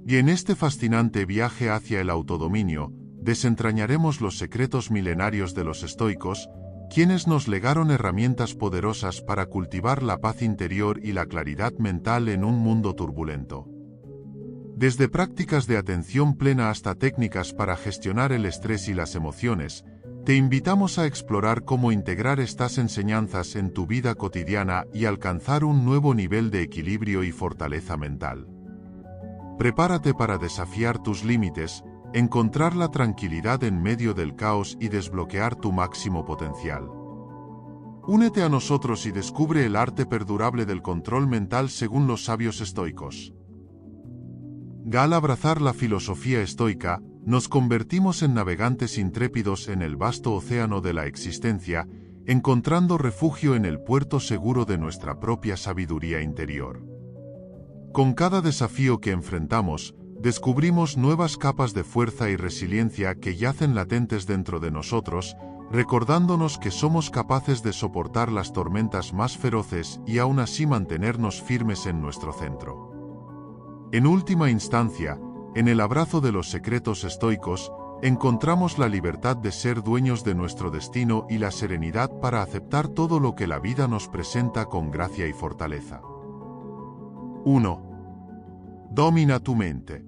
Y en este fascinante viaje hacia el autodominio, desentrañaremos los secretos milenarios de los estoicos, quienes nos legaron herramientas poderosas para cultivar la paz interior y la claridad mental en un mundo turbulento. Desde prácticas de atención plena hasta técnicas para gestionar el estrés y las emociones, te invitamos a explorar cómo integrar estas enseñanzas en tu vida cotidiana y alcanzar un nuevo nivel de equilibrio y fortaleza mental. Prepárate para desafiar tus límites, encontrar la tranquilidad en medio del caos y desbloquear tu máximo potencial. Únete a nosotros y descubre el arte perdurable del control mental según los sabios estoicos. Al abrazar la filosofía estoica, nos convertimos en navegantes intrépidos en el vasto océano de la existencia, encontrando refugio en el puerto seguro de nuestra propia sabiduría interior. Con cada desafío que enfrentamos, descubrimos nuevas capas de fuerza y resiliencia que yacen latentes dentro de nosotros, recordándonos que somos capaces de soportar las tormentas más feroces y aún así mantenernos firmes en nuestro centro. En última instancia, en el abrazo de los secretos estoicos, encontramos la libertad de ser dueños de nuestro destino y la serenidad para aceptar todo lo que la vida nos presenta con gracia y fortaleza. 1. Domina tu mente.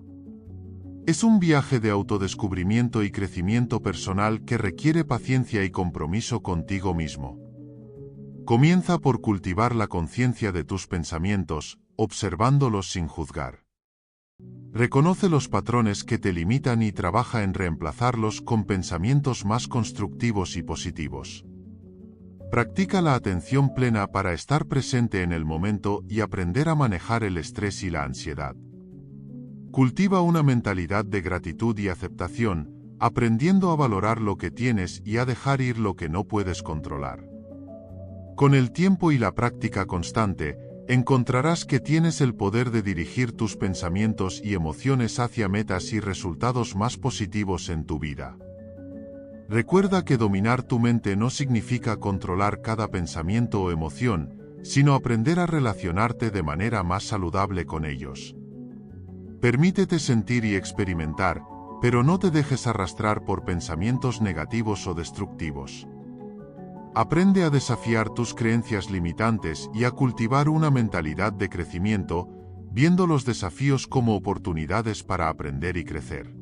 Es un viaje de autodescubrimiento y crecimiento personal que requiere paciencia y compromiso contigo mismo. Comienza por cultivar la conciencia de tus pensamientos, observándolos sin juzgar. Reconoce los patrones que te limitan y trabaja en reemplazarlos con pensamientos más constructivos y positivos. Practica la atención plena para estar presente en el momento y aprender a manejar el estrés y la ansiedad. Cultiva una mentalidad de gratitud y aceptación, aprendiendo a valorar lo que tienes y a dejar ir lo que no puedes controlar. Con el tiempo y la práctica constante, encontrarás que tienes el poder de dirigir tus pensamientos y emociones hacia metas y resultados más positivos en tu vida. Recuerda que dominar tu mente no significa controlar cada pensamiento o emoción, sino aprender a relacionarte de manera más saludable con ellos. Permítete sentir y experimentar, pero no te dejes arrastrar por pensamientos negativos o destructivos. Aprende a desafiar tus creencias limitantes y a cultivar una mentalidad de crecimiento, viendo los desafíos como oportunidades para aprender y crecer.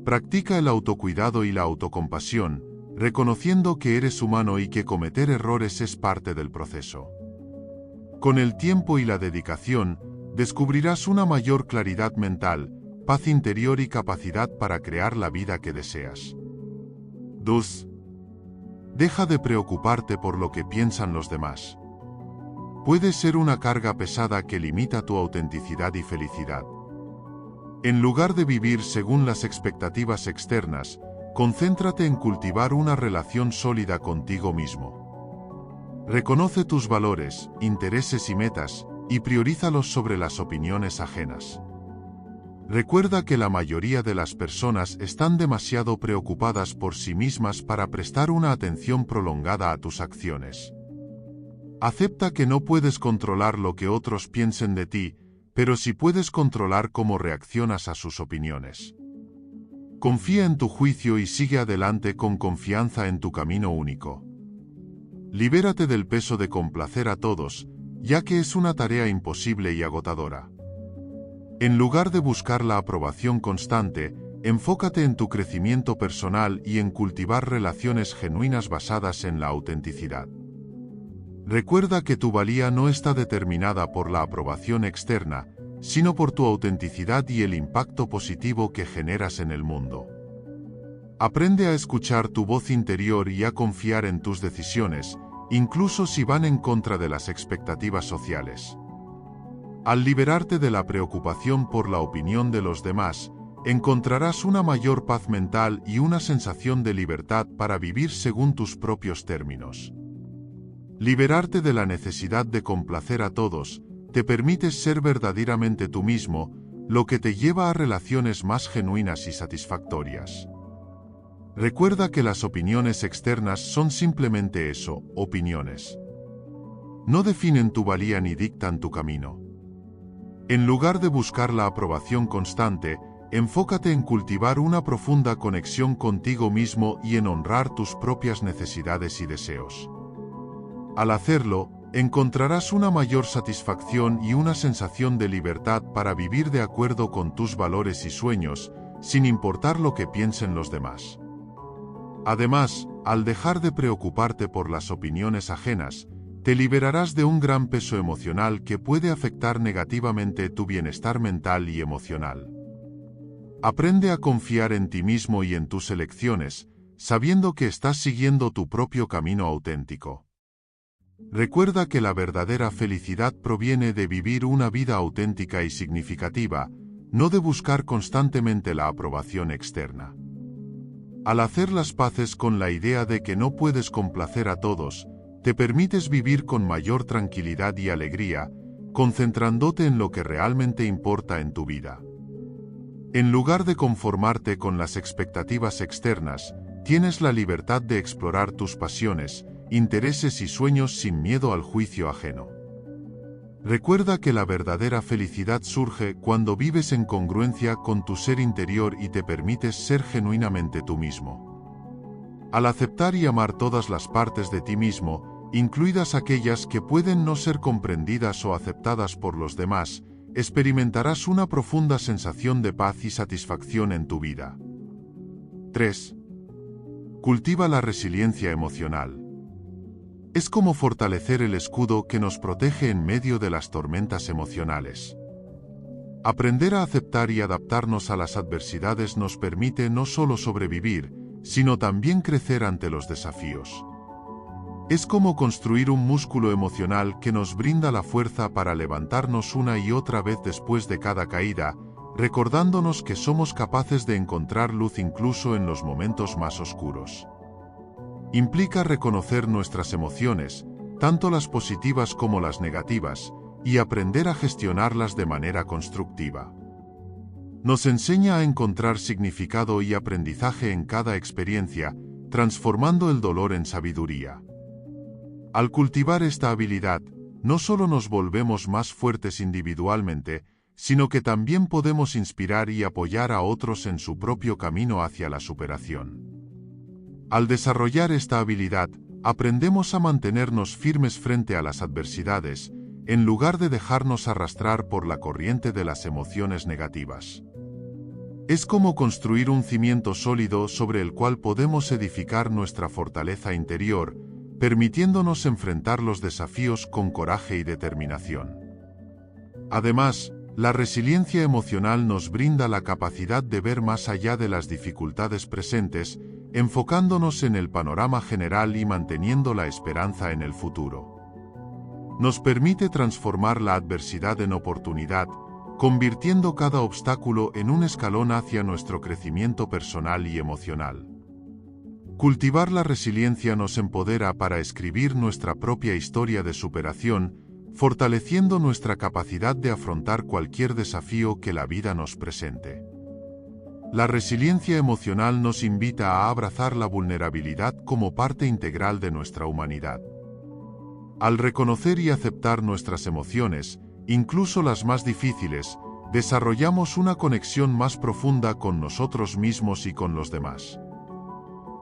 Practica el autocuidado y la autocompasión, reconociendo que eres humano y que cometer errores es parte del proceso. Con el tiempo y la dedicación, descubrirás una mayor claridad mental, paz interior y capacidad para crear la vida que deseas. 2. Deja de preocuparte por lo que piensan los demás. Puede ser una carga pesada que limita tu autenticidad y felicidad. En lugar de vivir según las expectativas externas, concéntrate en cultivar una relación sólida contigo mismo. Reconoce tus valores, intereses y metas, y priorízalos sobre las opiniones ajenas. Recuerda que la mayoría de las personas están demasiado preocupadas por sí mismas para prestar una atención prolongada a tus acciones. Acepta que no puedes controlar lo que otros piensen de ti, pero sí puedes controlar cómo reaccionas a sus opiniones. Confía en tu juicio y sigue adelante con confianza en tu camino único. Libérate del peso de complacer a todos, ya que es una tarea imposible y agotadora. En lugar de buscar la aprobación constante, enfócate en tu crecimiento personal y en cultivar relaciones genuinas basadas en la autenticidad. Recuerda que tu valía no está determinada por la aprobación externa, sino por tu autenticidad y el impacto positivo que generas en el mundo. Aprende a escuchar tu voz interior y a confiar en tus decisiones, incluso si van en contra de las expectativas sociales. Al liberarte de la preocupación por la opinión de los demás, encontrarás una mayor paz mental y una sensación de libertad para vivir según tus propios términos. Liberarte de la necesidad de complacer a todos, te permite ser verdaderamente tú mismo, lo que te lleva a relaciones más genuinas y satisfactorias. Recuerda que las opiniones externas son simplemente eso, opiniones. No definen tu valía ni dictan tu camino. En lugar de buscar la aprobación constante, enfócate en cultivar una profunda conexión contigo mismo y en honrar tus propias necesidades y deseos. Al hacerlo, encontrarás una mayor satisfacción y una sensación de libertad para vivir de acuerdo con tus valores y sueños, sin importar lo que piensen los demás. Además, al dejar de preocuparte por las opiniones ajenas, te liberarás de un gran peso emocional que puede afectar negativamente tu bienestar mental y emocional. Aprende a confiar en ti mismo y en tus elecciones, sabiendo que estás siguiendo tu propio camino auténtico. Recuerda que la verdadera felicidad proviene de vivir una vida auténtica y significativa, no de buscar constantemente la aprobación externa. Al hacer las paces con la idea de que no puedes complacer a todos, te permites vivir con mayor tranquilidad y alegría, concentrándote en lo que realmente importa en tu vida. En lugar de conformarte con las expectativas externas, tienes la libertad de explorar tus pasiones, intereses y sueños sin miedo al juicio ajeno. Recuerda que la verdadera felicidad surge cuando vives en congruencia con tu ser interior y te permites ser genuinamente tú mismo. Al aceptar y amar todas las partes de ti mismo, incluidas aquellas que pueden no ser comprendidas o aceptadas por los demás, experimentarás una profunda sensación de paz y satisfacción en tu vida. 3. Cultiva la resiliencia emocional. Es como fortalecer el escudo que nos protege en medio de las tormentas emocionales. Aprender a aceptar y adaptarnos a las adversidades nos permite no solo sobrevivir, sino también crecer ante los desafíos. Es como construir un músculo emocional que nos brinda la fuerza para levantarnos una y otra vez después de cada caída, recordándonos que somos capaces de encontrar luz incluso en los momentos más oscuros. Implica reconocer nuestras emociones, tanto las positivas como las negativas, y aprender a gestionarlas de manera constructiva. Nos enseña a encontrar significado y aprendizaje en cada experiencia, transformando el dolor en sabiduría. Al cultivar esta habilidad, no solo nos volvemos más fuertes individualmente, sino que también podemos inspirar y apoyar a otros en su propio camino hacia la superación. Al desarrollar esta habilidad, aprendemos a mantenernos firmes frente a las adversidades, en lugar de dejarnos arrastrar por la corriente de las emociones negativas. Es como construir un cimiento sólido sobre el cual podemos edificar nuestra fortaleza interior, permitiéndonos enfrentar los desafíos con coraje y determinación. Además, la resiliencia emocional nos brinda la capacidad de ver más allá de las dificultades presentes, enfocándonos en el panorama general y manteniendo la esperanza en el futuro. Nos permite transformar la adversidad en oportunidad, convirtiendo cada obstáculo en un escalón hacia nuestro crecimiento personal y emocional. Cultivar la resiliencia nos empodera para escribir nuestra propia historia de superación, fortaleciendo nuestra capacidad de afrontar cualquier desafío que la vida nos presente. La resiliencia emocional nos invita a abrazar la vulnerabilidad como parte integral de nuestra humanidad. Al reconocer y aceptar nuestras emociones, incluso las más difíciles, desarrollamos una conexión más profunda con nosotros mismos y con los demás.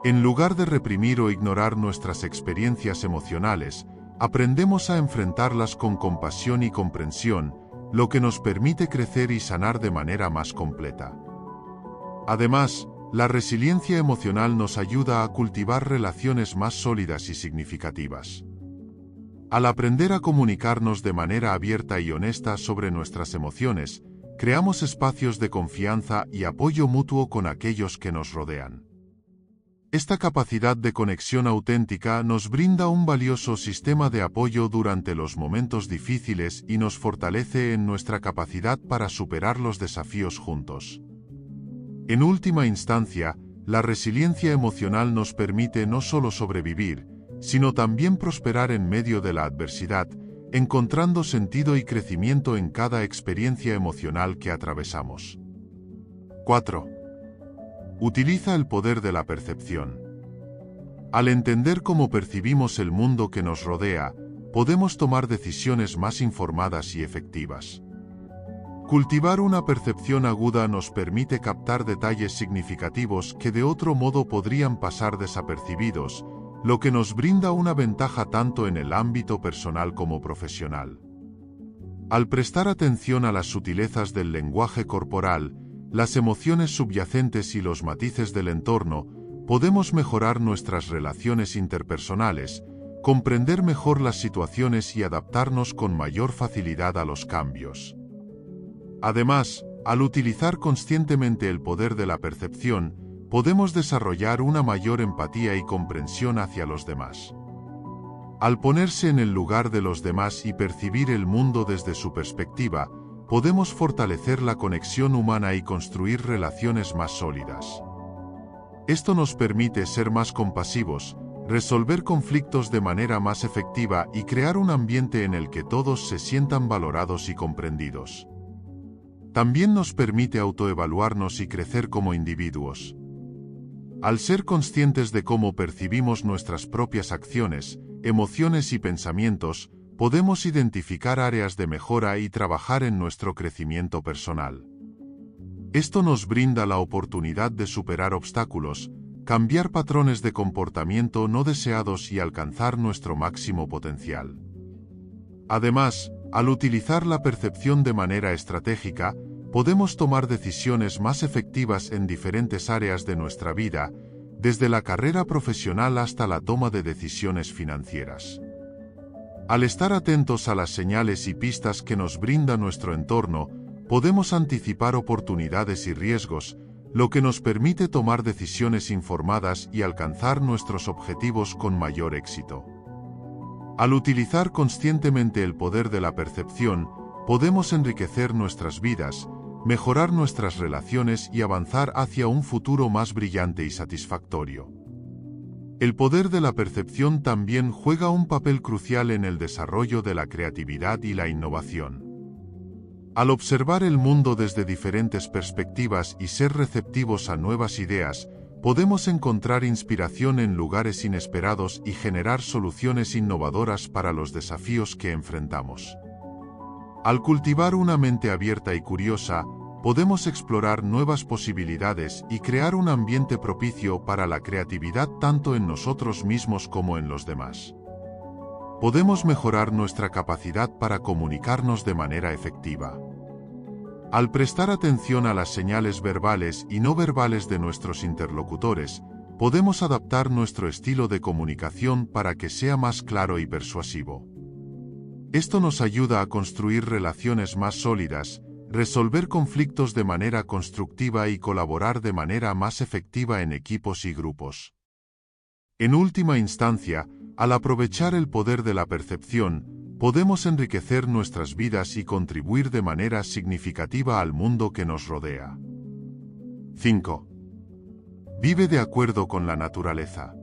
En lugar de reprimir o ignorar nuestras experiencias emocionales, aprendemos a enfrentarlas con compasión y comprensión, lo que nos permite crecer y sanar de manera más completa. Además, la resiliencia emocional nos ayuda a cultivar relaciones más sólidas y significativas. Al aprender a comunicarnos de manera abierta y honesta sobre nuestras emociones, creamos espacios de confianza y apoyo mutuo con aquellos que nos rodean. Esta capacidad de conexión auténtica nos brinda un valioso sistema de apoyo durante los momentos difíciles y nos fortalece en nuestra capacidad para superar los desafíos juntos. En última instancia, la resiliencia emocional nos permite no solo sobrevivir, sino también prosperar en medio de la adversidad, encontrando sentido y crecimiento en cada experiencia emocional que atravesamos. 4. Utiliza el poder de la percepción. Al entender cómo percibimos el mundo que nos rodea, podemos tomar decisiones más informadas y efectivas. Cultivar una percepción aguda nos permite captar detalles significativos que de otro modo podrían pasar desapercibidos, lo que nos brinda una ventaja tanto en el ámbito personal como profesional. Al prestar atención a las sutilezas del lenguaje corporal, las emociones subyacentes y los matices del entorno, podemos mejorar nuestras relaciones interpersonales, comprender mejor las situaciones y adaptarnos con mayor facilidad a los cambios. Además, al utilizar conscientemente el poder de la percepción, podemos desarrollar una mayor empatía y comprensión hacia los demás. Al ponerse en el lugar de los demás y percibir el mundo desde su perspectiva, podemos fortalecer la conexión humana y construir relaciones más sólidas. Esto nos permite ser más compasivos, resolver conflictos de manera más efectiva y crear un ambiente en el que todos se sientan valorados y comprendidos. También nos permite autoevaluarnos y crecer como individuos. Al ser conscientes de cómo percibimos nuestras propias acciones, emociones y pensamientos, podemos identificar áreas de mejora y trabajar en nuestro crecimiento personal. Esto nos brinda la oportunidad de superar obstáculos, cambiar patrones de comportamiento no deseados y alcanzar nuestro máximo potencial. Además, al utilizar la percepción de manera estratégica, podemos tomar decisiones más efectivas en diferentes áreas de nuestra vida, desde la carrera profesional hasta la toma de decisiones financieras. Al estar atentos a las señales y pistas que nos brinda nuestro entorno, podemos anticipar oportunidades y riesgos, lo que nos permite tomar decisiones informadas y alcanzar nuestros objetivos con mayor éxito. Al utilizar conscientemente el poder de la percepción, podemos enriquecer nuestras vidas, mejorar nuestras relaciones y avanzar hacia un futuro más brillante y satisfactorio. El poder de la percepción también juega un papel crucial en el desarrollo de la creatividad y la innovación. Al observar el mundo desde diferentes perspectivas y ser receptivos a nuevas ideas, podemos encontrar inspiración en lugares inesperados y generar soluciones innovadoras para los desafíos que enfrentamos. Al cultivar una mente abierta y curiosa, podemos explorar nuevas posibilidades y crear un ambiente propicio para la creatividad tanto en nosotros mismos como en los demás. Podemos mejorar nuestra capacidad para comunicarnos de manera efectiva. Al prestar atención a las señales verbales y no verbales de nuestros interlocutores, podemos adaptar nuestro estilo de comunicación para que sea más claro y persuasivo. Esto nos ayuda a construir relaciones más sólidas, resolver conflictos de manera constructiva y colaborar de manera más efectiva en equipos y grupos. En última instancia, al aprovechar el poder de la percepción, podemos enriquecer nuestras vidas y contribuir de manera significativa al mundo que nos rodea. 5. Vive de acuerdo con la naturaleza.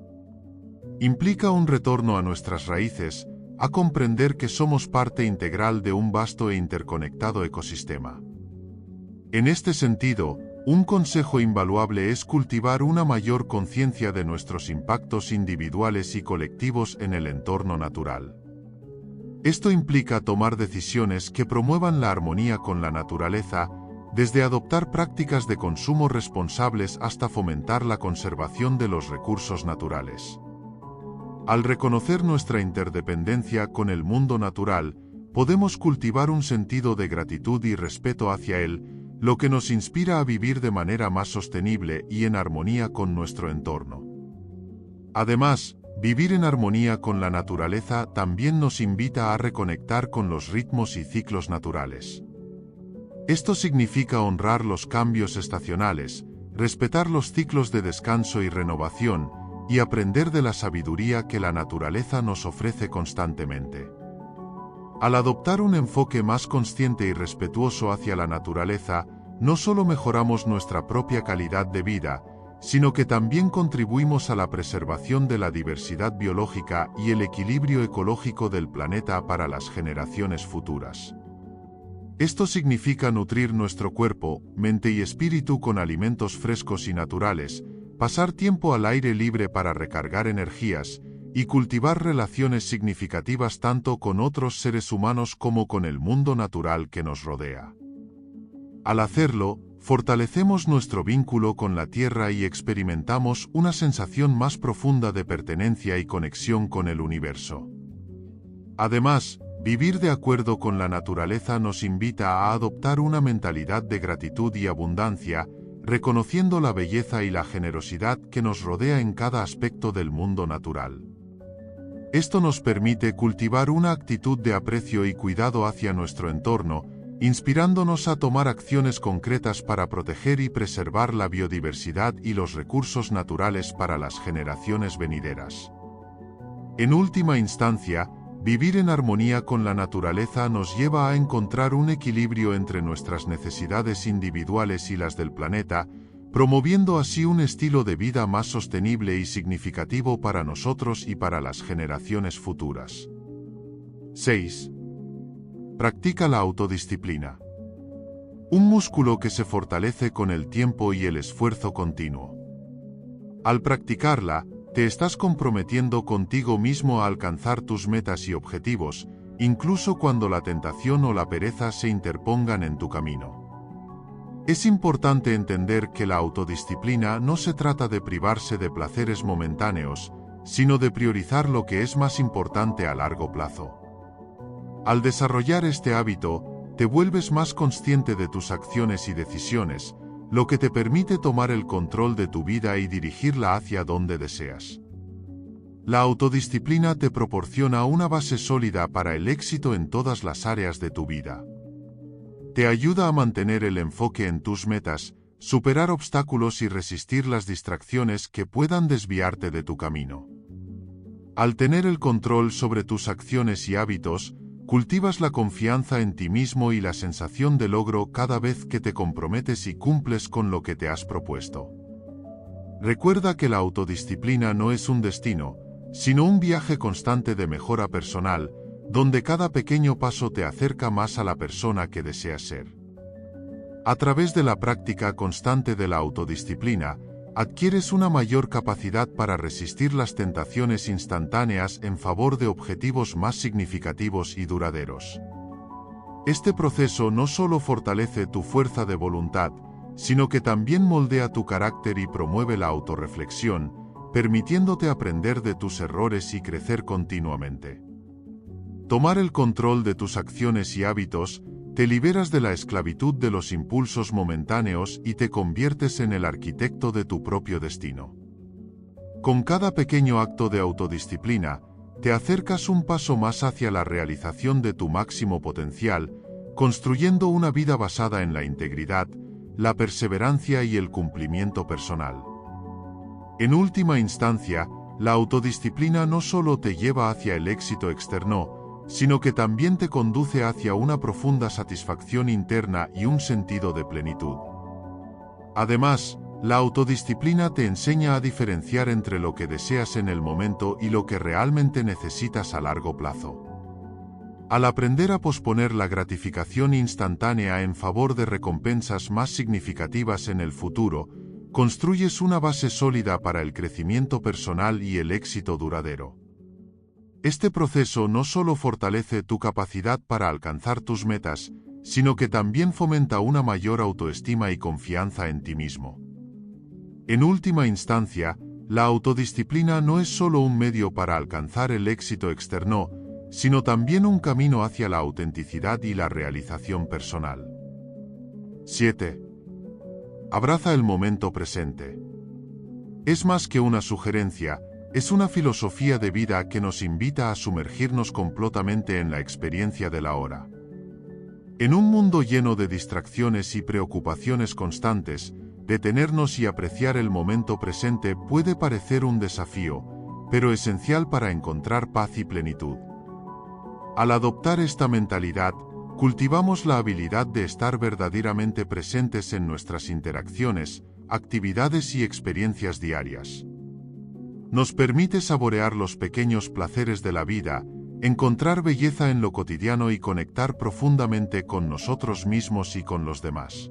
Implica un retorno a nuestras raíces, a comprender que somos parte integral de un vasto e interconectado ecosistema. En este sentido, un consejo invaluable es cultivar una mayor conciencia de nuestros impactos individuales y colectivos en el entorno natural. Esto implica tomar decisiones que promuevan la armonía con la naturaleza, desde adoptar prácticas de consumo responsables hasta fomentar la conservación de los recursos naturales. Al reconocer nuestra interdependencia con el mundo natural, podemos cultivar un sentido de gratitud y respeto hacia él, lo que nos inspira a vivir de manera más sostenible y en armonía con nuestro entorno. Además, vivir en armonía con la naturaleza también nos invita a reconectar con los ritmos y ciclos naturales. Esto significa honrar los cambios estacionales, respetar los ciclos de descanso y renovación, y aprender de la sabiduría que la naturaleza nos ofrece constantemente. Al adoptar un enfoque más consciente y respetuoso hacia la naturaleza, no solo mejoramos nuestra propia calidad de vida, sino que también contribuimos a la preservación de la diversidad biológica y el equilibrio ecológico del planeta para las generaciones futuras. Esto significa nutrir nuestro cuerpo, mente y espíritu con alimentos frescos y naturales, pasar tiempo al aire libre para recargar energías, y cultivar relaciones significativas tanto con otros seres humanos como con el mundo natural que nos rodea. Al hacerlo, fortalecemos nuestro vínculo con la tierra y experimentamos una sensación más profunda de pertenencia y conexión con el universo. Además, vivir de acuerdo con la naturaleza nos invita a adoptar una mentalidad de gratitud y abundancia, reconociendo la belleza y la generosidad que nos rodea en cada aspecto del mundo natural. Esto nos permite cultivar una actitud de aprecio y cuidado hacia nuestro entorno, inspirándonos a tomar acciones concretas para proteger y preservar la biodiversidad y los recursos naturales para las generaciones venideras. En última instancia, vivir en armonía con la naturaleza nos lleva a encontrar un equilibrio entre nuestras necesidades individuales y las del planeta, promoviendo así un estilo de vida más sostenible y significativo para nosotros y para las generaciones futuras. 6. Practica la autodisciplina. Un músculo que se fortalece con el tiempo y el esfuerzo continuo. Al practicarla, te estás comprometiendo contigo mismo a alcanzar tus metas y objetivos, incluso cuando la tentación o la pereza se interpongan en tu camino. Es importante entender que la autodisciplina no se trata de privarse de placeres momentáneos, sino de priorizar lo que es más importante a largo plazo. Al desarrollar este hábito, te vuelves más consciente de tus acciones y decisiones, lo que te permite tomar el control de tu vida y dirigirla hacia donde deseas. La autodisciplina te proporciona una base sólida para el éxito en todas las áreas de tu vida. Te ayuda a mantener el enfoque en tus metas, superar obstáculos y resistir las distracciones que puedan desviarte de tu camino. Al tener el control sobre tus acciones y hábitos, cultivas la confianza en ti mismo y la sensación de logro cada vez que te comprometes y cumples con lo que te has propuesto. Recuerda que la autodisciplina no es un destino, sino un viaje constante de mejora personal, donde cada pequeño paso te acerca más a la persona que deseas ser. A través de la práctica constante de la autodisciplina, adquieres una mayor capacidad para resistir las tentaciones instantáneas en favor de objetivos más significativos y duraderos. Este proceso no solo fortalece tu fuerza de voluntad, sino que también moldea tu carácter y promueve la autorreflexión, permitiéndote aprender de tus errores y crecer continuamente. Tomar el control de tus acciones y hábitos, te liberas de la esclavitud de los impulsos momentáneos y te conviertes en el arquitecto de tu propio destino. Con cada pequeño acto de autodisciplina, te acercas un paso más hacia la realización de tu máximo potencial, construyendo una vida basada en la integridad, la perseverancia y el cumplimiento personal. En última instancia, la autodisciplina no solo te lleva hacia el éxito externo, sino que también te conduce hacia una profunda satisfacción interna y un sentido de plenitud. Además, la autodisciplina te enseña a diferenciar entre lo que deseas en el momento y lo que realmente necesitas a largo plazo. Al aprender a posponer la gratificación instantánea en favor de recompensas más significativas en el futuro, construyes una base sólida para el crecimiento personal y el éxito duradero. Este proceso no solo fortalece tu capacidad para alcanzar tus metas, sino que también fomenta una mayor autoestima y confianza en ti mismo. En última instancia, la autodisciplina no es solo un medio para alcanzar el éxito externo, sino también un camino hacia la autenticidad y la realización personal. 7. Abraza el momento presente. Es más que una sugerencia, es una filosofía de vida que nos invita a sumergirnos completamente en la experiencia del ahora. En un mundo lleno de distracciones y preocupaciones constantes, detenernos y apreciar el momento presente puede parecer un desafío, pero esencial para encontrar paz y plenitud. Al adoptar esta mentalidad, cultivamos la habilidad de estar verdaderamente presentes en nuestras interacciones, actividades y experiencias diarias. Nos permite saborear los pequeños placeres de la vida, encontrar belleza en lo cotidiano y conectar profundamente con nosotros mismos y con los demás.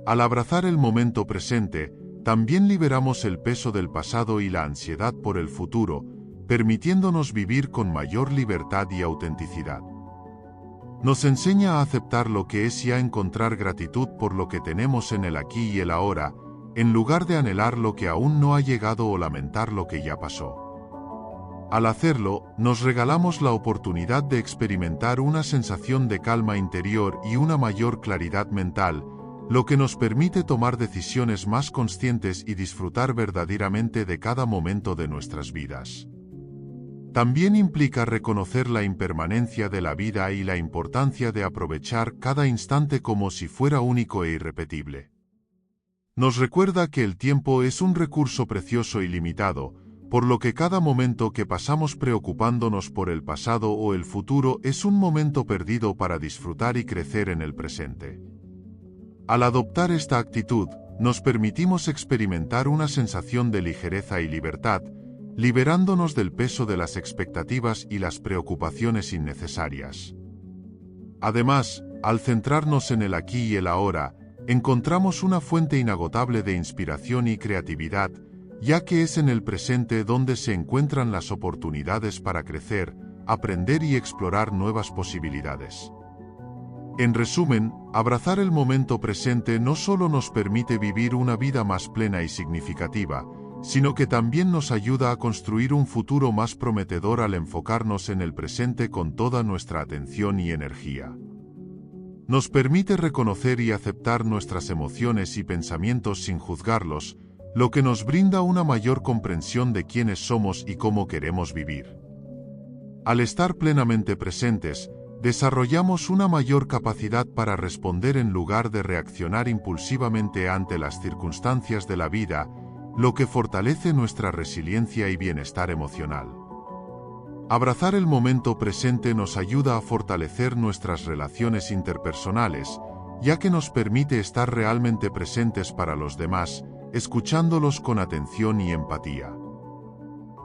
Al abrazar el momento presente, también liberamos el peso del pasado y la ansiedad por el futuro, permitiéndonos vivir con mayor libertad y autenticidad. Nos enseña a aceptar lo que es y a encontrar gratitud por lo que tenemos en el aquí y el ahora, en lugar de anhelar lo que aún no ha llegado o lamentar lo que ya pasó. Al hacerlo, nos regalamos la oportunidad de experimentar una sensación de calma interior y una mayor claridad mental, lo que nos permite tomar decisiones más conscientes y disfrutar verdaderamente de cada momento de nuestras vidas. También implica reconocer la impermanencia de la vida y la importancia de aprovechar cada instante como si fuera único e irrepetible. Nos recuerda que el tiempo es un recurso precioso y limitado, por lo que cada momento que pasamos preocupándonos por el pasado o el futuro es un momento perdido para disfrutar y crecer en el presente. Al adoptar esta actitud, nos permitimos experimentar una sensación de ligereza y libertad, liberándonos del peso de las expectativas y las preocupaciones innecesarias. Además, al centrarnos en el aquí y el ahora, encontramos una fuente inagotable de inspiración y creatividad, ya que es en el presente donde se encuentran las oportunidades para crecer, aprender y explorar nuevas posibilidades. En resumen, abrazar el momento presente no solo nos permite vivir una vida más plena y significativa, sino que también nos ayuda a construir un futuro más prometedor al enfocarnos en el presente con toda nuestra atención y energía. Nos permite reconocer y aceptar nuestras emociones y pensamientos sin juzgarlos, lo que nos brinda una mayor comprensión de quiénes somos y cómo queremos vivir. Al estar plenamente presentes, desarrollamos una mayor capacidad para responder en lugar de reaccionar impulsivamente ante las circunstancias de la vida, lo que fortalece nuestra resiliencia y bienestar emocional. Abrazar el momento presente nos ayuda a fortalecer nuestras relaciones interpersonales, ya que nos permite estar realmente presentes para los demás, escuchándolos con atención y empatía.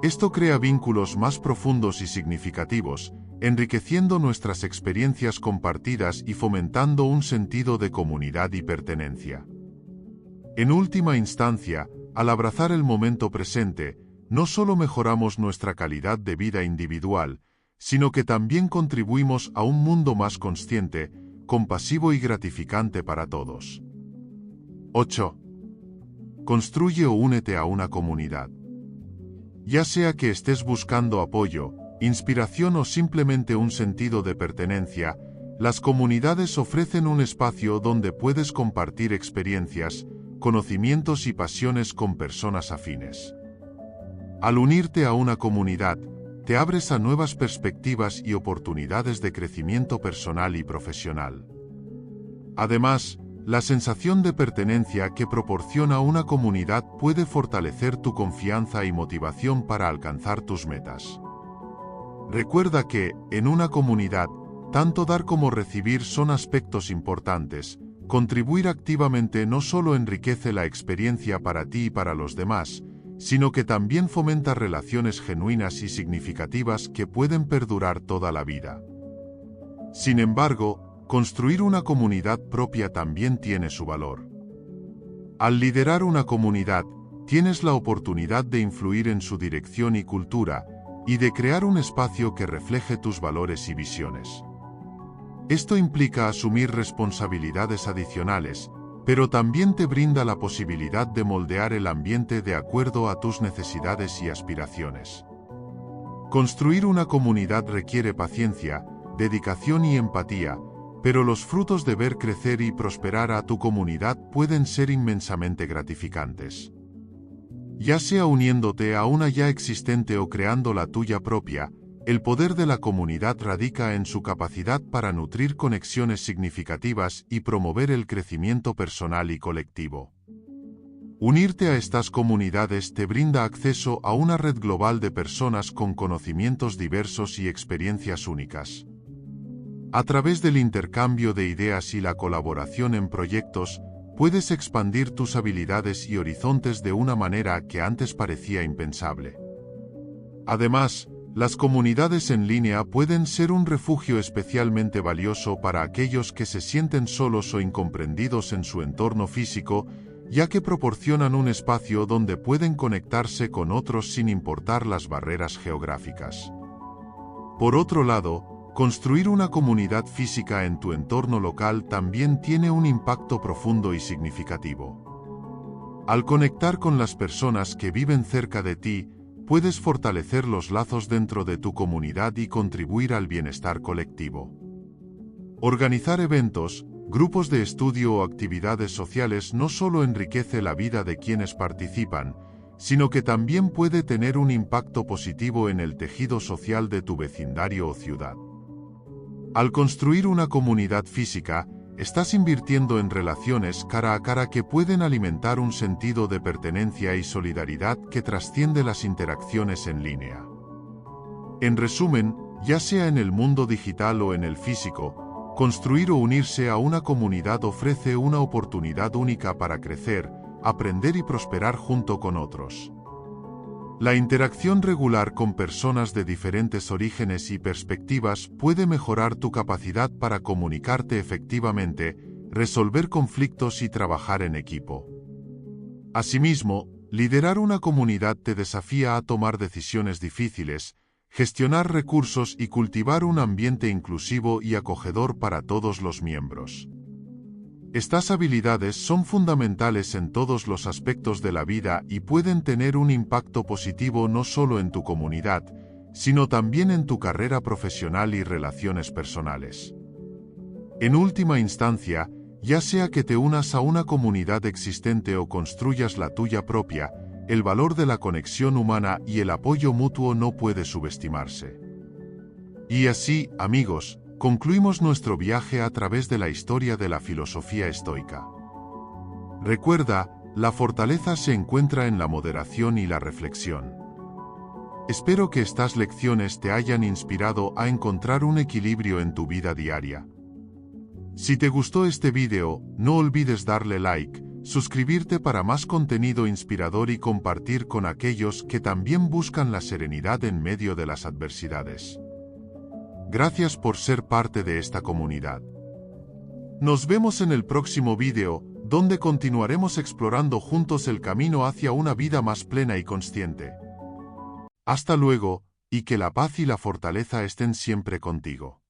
Esto crea vínculos más profundos y significativos, enriqueciendo nuestras experiencias compartidas y fomentando un sentido de comunidad y pertenencia. En última instancia, al abrazar el momento presente, no solo mejoramos nuestra calidad de vida individual, sino que también contribuimos a un mundo más consciente, compasivo y gratificante para todos. 8. Construye o únete a una comunidad. Ya sea que estés buscando apoyo, inspiración o simplemente un sentido de pertenencia, las comunidades ofrecen un espacio donde puedes compartir experiencias, conocimientos y pasiones con personas afines. Al unirte a una comunidad, te abres a nuevas perspectivas y oportunidades de crecimiento personal y profesional. Además, la sensación de pertenencia que proporciona una comunidad puede fortalecer tu confianza y motivación para alcanzar tus metas. Recuerda que, en una comunidad, tanto dar como recibir son aspectos importantes. Contribuir activamente no solo enriquece la experiencia para ti y para los demás, sino que también fomenta relaciones genuinas y significativas que pueden perdurar toda la vida. Sin embargo, construir una comunidad propia también tiene su valor. Al liderar una comunidad, tienes la oportunidad de influir en su dirección y cultura, y de crear un espacio que refleje tus valores y visiones. Esto implica asumir responsabilidades adicionales, pero también te brinda la posibilidad de moldear el ambiente de acuerdo a tus necesidades y aspiraciones. Construir una comunidad requiere paciencia, dedicación y empatía, pero los frutos de ver crecer y prosperar a tu comunidad pueden ser inmensamente gratificantes. Ya sea uniéndote a una ya existente o creando la tuya propia, el poder de la comunidad radica en su capacidad para nutrir conexiones significativas y promover el crecimiento personal y colectivo. Unirte a estas comunidades te brinda acceso a una red global de personas con conocimientos diversos y experiencias únicas. A través del intercambio de ideas y la colaboración en proyectos, puedes expandir tus habilidades y horizontes de una manera que antes parecía impensable. Además, las comunidades en línea pueden ser un refugio especialmente valioso para aquellos que se sienten solos o incomprendidos en su entorno físico, ya que proporcionan un espacio donde pueden conectarse con otros sin importar las barreras geográficas. Por otro lado, Construir una comunidad física en tu entorno local también tiene un impacto profundo y significativo. Al conectar con las personas que viven cerca de ti, puedes fortalecer los lazos dentro de tu comunidad y contribuir al bienestar colectivo. Organizar eventos, grupos de estudio o actividades sociales no solo enriquece la vida de quienes participan, sino que también puede tener un impacto positivo en el tejido social de tu vecindario o ciudad. Al construir una comunidad física, estás invirtiendo en relaciones cara a cara que pueden alimentar un sentido de pertenencia y solidaridad que trasciende las interacciones en línea. En resumen, ya sea en el mundo digital o en el físico, construir o unirse a una comunidad ofrece una oportunidad única para crecer, aprender y prosperar junto con otros. La interacción regular con personas de diferentes orígenes y perspectivas puede mejorar tu capacidad para comunicarte efectivamente, resolver conflictos y trabajar en equipo. Asimismo, liderar una comunidad te desafía a tomar decisiones difíciles, gestionar recursos y cultivar un ambiente inclusivo y acogedor para todos los miembros. Estas habilidades son fundamentales en todos los aspectos de la vida y pueden tener un impacto positivo no solo en tu comunidad, sino también en tu carrera profesional y relaciones personales. En última instancia, ya sea que te unas a una comunidad existente o construyas la tuya propia, el valor de la conexión humana y el apoyo mutuo no puede subestimarse. Y así, amigos, concluimos nuestro viaje a través de la historia de la filosofía estoica. Recuerda, la fortaleza se encuentra en la moderación y la reflexión. Espero que estas lecciones te hayan inspirado a encontrar un equilibrio en tu vida diaria. Si te gustó este video, no olvides darle like, suscribirte para más contenido inspirador y compartir con aquellos que también buscan la serenidad en medio de las adversidades. Gracias por ser parte de esta comunidad. Nos vemos en el próximo video, donde continuaremos explorando juntos el camino hacia una vida más plena y consciente. Hasta luego, y que la paz y la fortaleza estén siempre contigo.